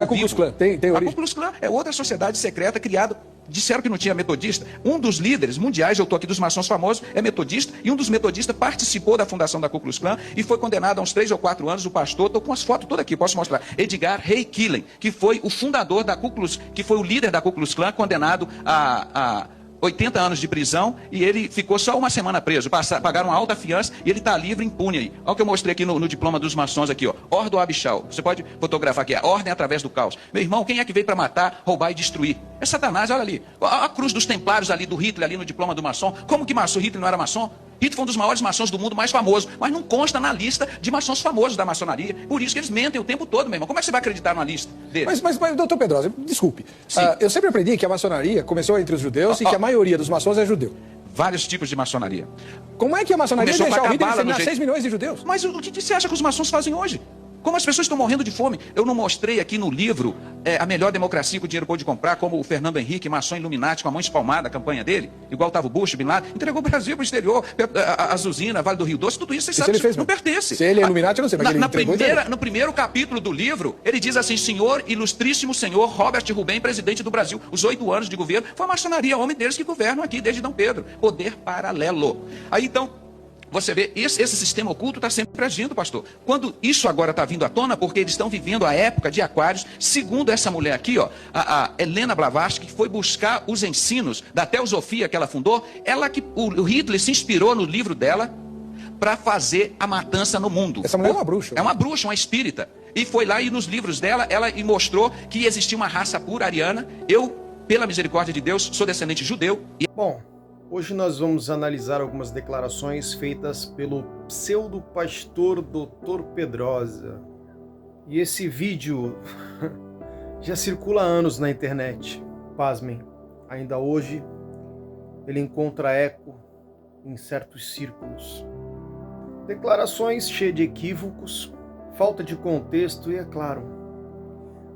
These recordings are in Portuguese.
A Ku Klux Klan tem A origem? Ku Klux Klan é outra sociedade secreta criada. Disseram que não tinha metodista. Um dos líderes mundiais, eu estou aqui dos maçons famosos, é metodista, e um dos metodistas participou da fundação da Ku Klux Klan e foi condenado a uns 3 ou 4 anos. O pastor, estou com as fotos todas aqui, posso mostrar. Edgar Ray Killen, que foi o fundador da Ku Klux, que foi o líder da Ku Klux Klan, condenado a 80 anos de prisão, e ele ficou só uma semana preso. Pagaram uma alta fiança e ele está livre, impune aí. Olha o que eu mostrei aqui no diploma dos maçons aqui, ó. Ordo Abishal. Você pode fotografar aqui, a ordem através do caos. Meu irmão, quem é que veio para matar, roubar e destruir? É Satanás, olha ali. A cruz dos templários ali, do Hitler, ali no diploma do maçom. Como que maçom? Hitler não era maçom? Hitler foi um dos maiores maçons do mundo, mais famoso, mas não consta na lista de maçons famosos da maçonaria. Por isso que eles mentem o tempo todo, meu irmão. Como é que você vai acreditar numa lista deles? Mas doutor Pedrosa, desculpe. Eu sempre aprendi que a maçonaria começou entre os judeus e que a maioria dos maçons é judeu. Vários tipos de maçonaria. Como é que a maçonaria Começou deixou com a o Hitler cabala ensinar do jeito- 6 milhões de judeus? Mas o que você acha que os maçons fazem hoje? Como as pessoas estão morrendo de fome? Eu não mostrei aqui no livro A Melhor Democracia que o Dinheiro Pode Comprar, como o Fernando Henrique, maçom Illuminati, com a mão espalmada, a campanha dele, igual estava o Bush, Bin Laden, entregou o Brasil para o exterior, a Azuzina, Vale do Rio Doce, tudo isso vocês sabem, ele fez não mesmo? pertence. Se ele é Illuminati, eu não sei, mas ele entregou, No primeiro capítulo do livro, ele diz assim: Senhor, ilustríssimo senhor Robert Rubem, presidente do Brasil, os 8 anos de governo, foi a maçonaria, homem deles que governam aqui desde Dom Pedro. Poder paralelo. Aí então, você vê, esse sistema oculto está sempre agindo, pastor. Quando isso agora está vindo à tona, porque eles estão vivendo a época de Aquários, segundo essa mulher aqui, ó, a Helena Blavatsky, que foi buscar os ensinos da teosofia que ela fundou, o Hitler se inspirou no livro dela para fazer a matança no mundo. Essa mulher é uma bruxa. É uma bruxa, uma espírita. E foi lá e nos livros dela, ela mostrou que existia uma raça pura ariana. Eu, pela misericórdia de Deus, sou descendente judeu. Bom, hoje nós vamos analisar algumas declarações feitas pelo pseudo-pastor Dr. Pedrosa. E esse vídeo já circula há anos na internet. Pasmem, ainda hoje ele encontra eco em certos círculos. Declarações cheias de equívocos, falta de contexto e, é claro,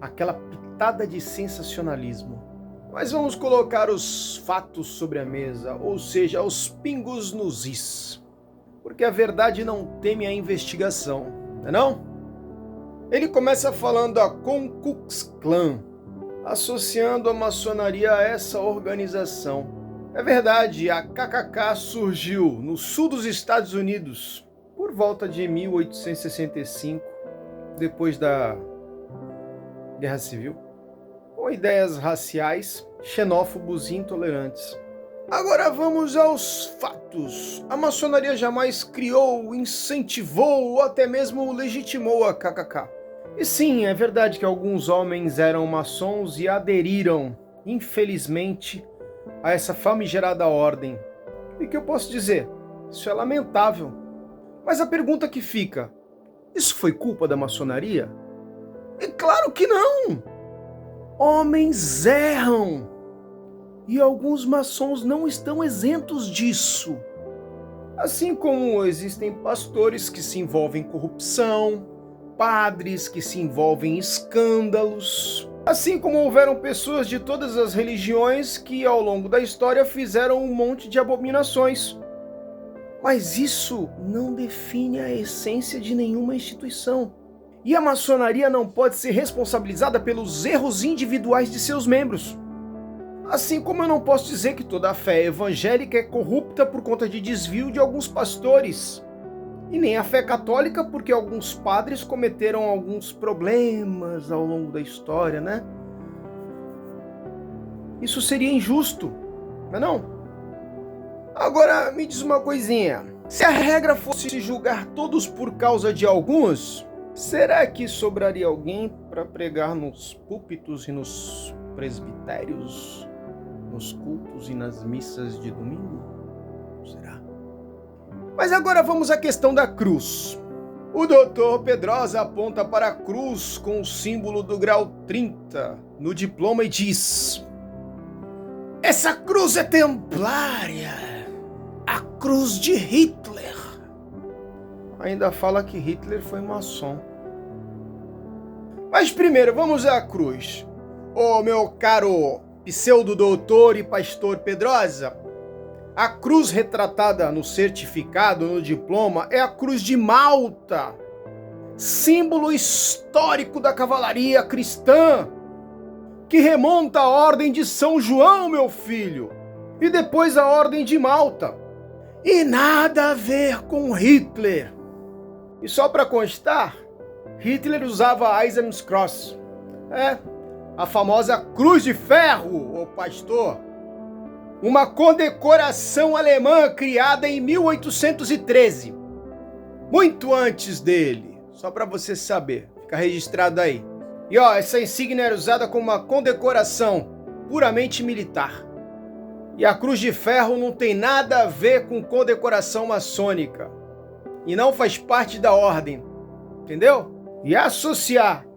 aquela pitada de sensacionalismo. Mas vamos colocar os fatos sobre a mesa, ou seja, os pingos nos is. Porque a verdade não teme a investigação, não é não? Ele começa falando a Ku Klux Klan, associando a maçonaria a essa organização. É verdade, a KKK surgiu no sul dos Estados Unidos por volta de 1865, depois da Guerra Civil, com ideias raciais, xenófobos e intolerantes. Agora vamos aos fatos. A maçonaria jamais criou, incentivou ou até mesmo legitimou a KKK. E sim, é verdade que alguns homens eram maçons e aderiram, infelizmente, a essa famigerada ordem. E que eu posso dizer? Isso é lamentável. Mas a pergunta que fica, isso foi culpa da maçonaria? É claro que não! Homens erram! E alguns maçons não estão isentos disso. Assim como existem pastores que se envolvem em corrupção, padres que se envolvem em escândalos, assim como houveram pessoas de todas as religiões que ao longo da história fizeram um monte de abominações. Mas isso não define a essência de nenhuma instituição. E a maçonaria não pode ser responsabilizada pelos erros individuais de seus membros. Assim como eu não posso dizer que toda a fé evangélica é corrupta por conta de desvio de alguns pastores. E nem a fé católica, porque alguns padres cometeram alguns problemas ao longo da história, né? Isso seria injusto, não é não? Agora, me diz uma coisinha. Se a regra fosse julgar todos por causa de alguns, será que sobraria alguém para pregar nos púlpitos e nos presbitérios, nos cultos e nas missas de domingo? Será? Mas agora vamos à questão da cruz. O Dr. Pedrosa aponta para a cruz com o símbolo do grau 30 no diploma e diz: essa cruz é templária, a cruz de Hitler. Ainda fala que Hitler foi maçom. Mas primeiro, vamos à cruz. Ô meu caro pseudo-doutor e pastor Pedrosa, a cruz retratada no certificado, no diploma, é a cruz de Malta. símbolo histórico da cavalaria cristã, que remonta à Ordem de São João, meu filho, e depois à Ordem de Malta. E nada a ver com Hitler. E só para constar, Hitler usava a Eisenkreuz, a famosa Cruz de Ferro, ô pastor, uma condecoração alemã criada em 1813, muito antes dele, só para você saber, fica registrado aí. E essa insígnia era usada como uma condecoração puramente militar. E a Cruz de Ferro não tem nada a ver com condecoração maçônica. E não faz parte da ordem. Entendeu? E associar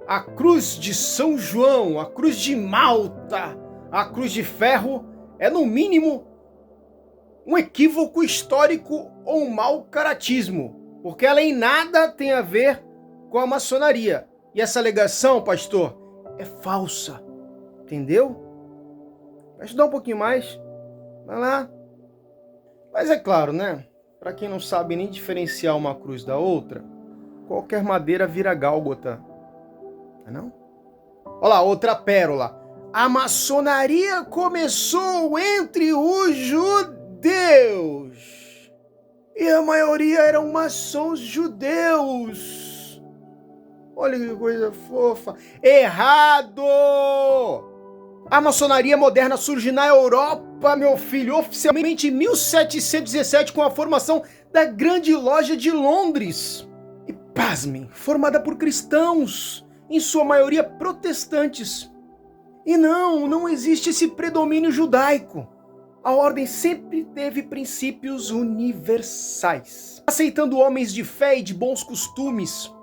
a Cruz de São João, a Cruz de Malta, a Cruz de Ferro, é no mínimo um equívoco histórico ou um mau caratismo. Porque ela em nada tem a ver com a maçonaria. E essa alegação, pastor, é falsa. Entendeu? Vai estudar um pouquinho mais. Vai lá. Mas é claro, né? Para quem não sabe nem diferenciar uma cruz da outra, qualquer madeira vira Gálgota. Não é não? Olha lá, outra pérola. A maçonaria começou entre os judeus. E a maioria eram maçons judeus. Olha que coisa fofa. Errado! A maçonaria moderna surge na Europa, meu filho, oficialmente em 1717, com a formação da Grande Loja de Londres. E pasmem, formada por cristãos, em sua maioria protestantes. E não existe esse predomínio judaico. A ordem sempre teve princípios universais, aceitando homens de fé e de bons costumes,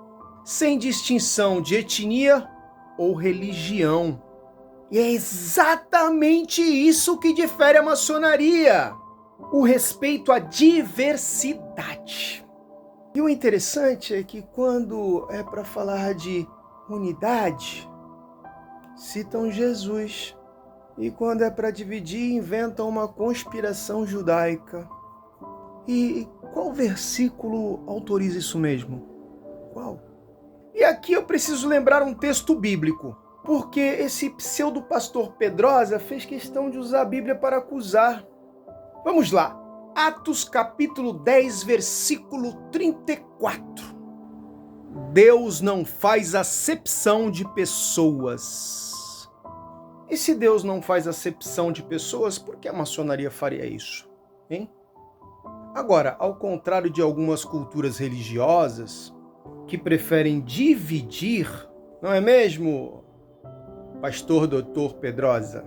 sem distinção de etnia ou religião. E é exatamente isso que difere a maçonaria: o respeito à diversidade. E o interessante é que quando é para falar de unidade, citam Jesus. E quando é para dividir, inventam uma conspiração judaica. E qual versículo autoriza isso mesmo? Qual? E aqui eu preciso lembrar um texto bíblico, porque esse pseudo-pastor Pedrosa fez questão de usar a Bíblia para acusar. Vamos lá. Atos capítulo 10, versículo 34. Deus não faz acepção de pessoas. E se Deus não faz acepção de pessoas, por que a maçonaria faria isso? Hein? Agora, ao contrário de algumas culturas religiosas que preferem dividir, não é mesmo, pastor Dr. Pedrosa?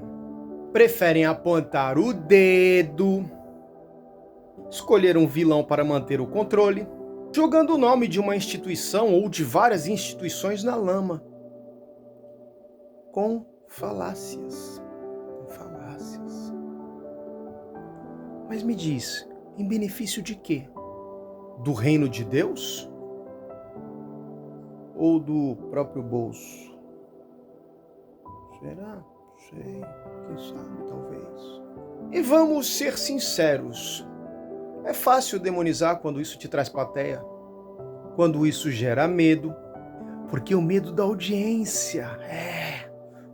Preferem apontar o dedo, escolher um vilão para manter o controle, jogando o nome de uma instituição ou de várias instituições na lama. Com falácias. Mas me diz, em benefício de quê? Do reino de Deus? Ou do próprio bolso? Será? Sei, quem sabe, talvez. E vamos ser sinceros. É fácil demonizar quando isso te traz plateia, quando isso gera medo, porque o medo da audiência,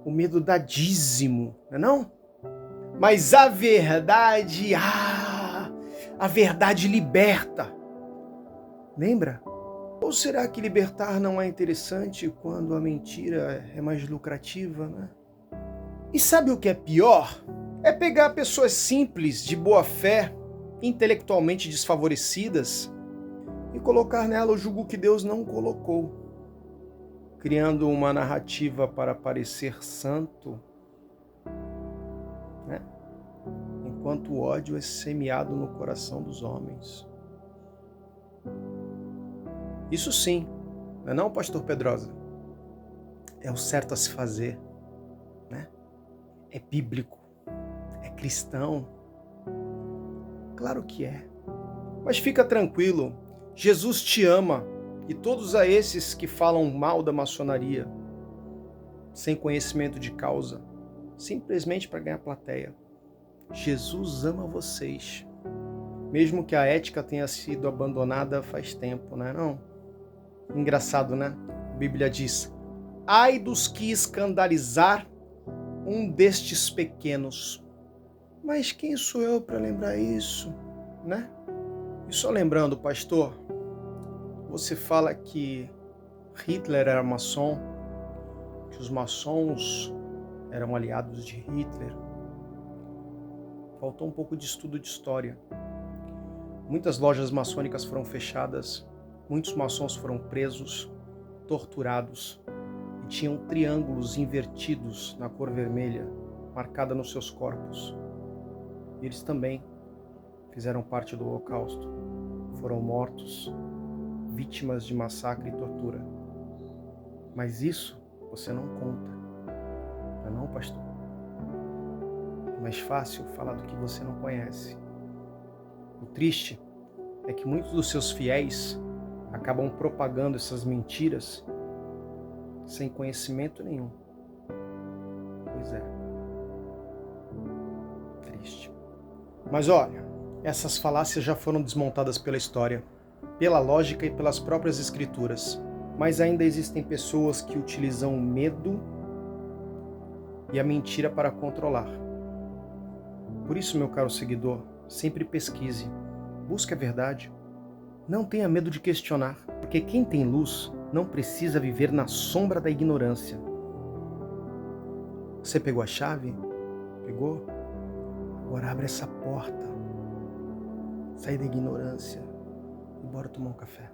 o medo dá dízimo, não é não? Mas a verdade, a verdade liberta. Lembra? Ou será que libertar não é interessante quando a mentira é mais lucrativa, né? E sabe o que é pior? É pegar pessoas simples, de boa fé, intelectualmente desfavorecidas, e colocar nela o jugo que Deus não colocou, criando uma narrativa para parecer santo, né? Enquanto o ódio é semeado no coração dos homens. Isso sim, não é não, pastor Pedrosa? É o certo a se fazer, né? É bíblico, é cristão. Claro que é. Mas fica tranquilo, Jesus te ama, e todos a esses que falam mal da maçonaria, sem conhecimento de causa, simplesmente para ganhar plateia. Jesus ama vocês, mesmo que a ética tenha sido abandonada faz tempo, não é não? Engraçado, né? A Bíblia diz: ai dos que escandalizar um destes pequenos. Mas quem sou eu para lembrar isso, né? E só lembrando, pastor, você fala que Hitler era maçom, que os maçons eram aliados de Hitler. Faltou um pouco de estudo de história. Muitas lojas maçônicas foram fechadas, muitos maçons foram presos, torturados e tinham triângulos invertidos na cor vermelha, marcada nos seus corpos. E eles também fizeram parte do Holocausto. Foram mortos, vítimas de massacre e tortura. Mas isso você não conta, não é não, pastor? É mais fácil falar do que você não conhece. O triste é que muitos dos seus fiéis acabam propagando essas mentiras sem conhecimento nenhum. Pois é. Triste. Mas olha, essas falácias já foram desmontadas pela história, pela lógica e pelas próprias escrituras. Mas ainda existem pessoas que utilizam o medo e a mentira para controlar. Por isso, meu caro seguidor, sempre pesquise, busque a verdade. Não tenha medo de questionar, porque quem tem luz não precisa viver na sombra da ignorância. Você pegou a chave? Pegou? Agora abre essa porta. Sai da ignorância e bora tomar um café.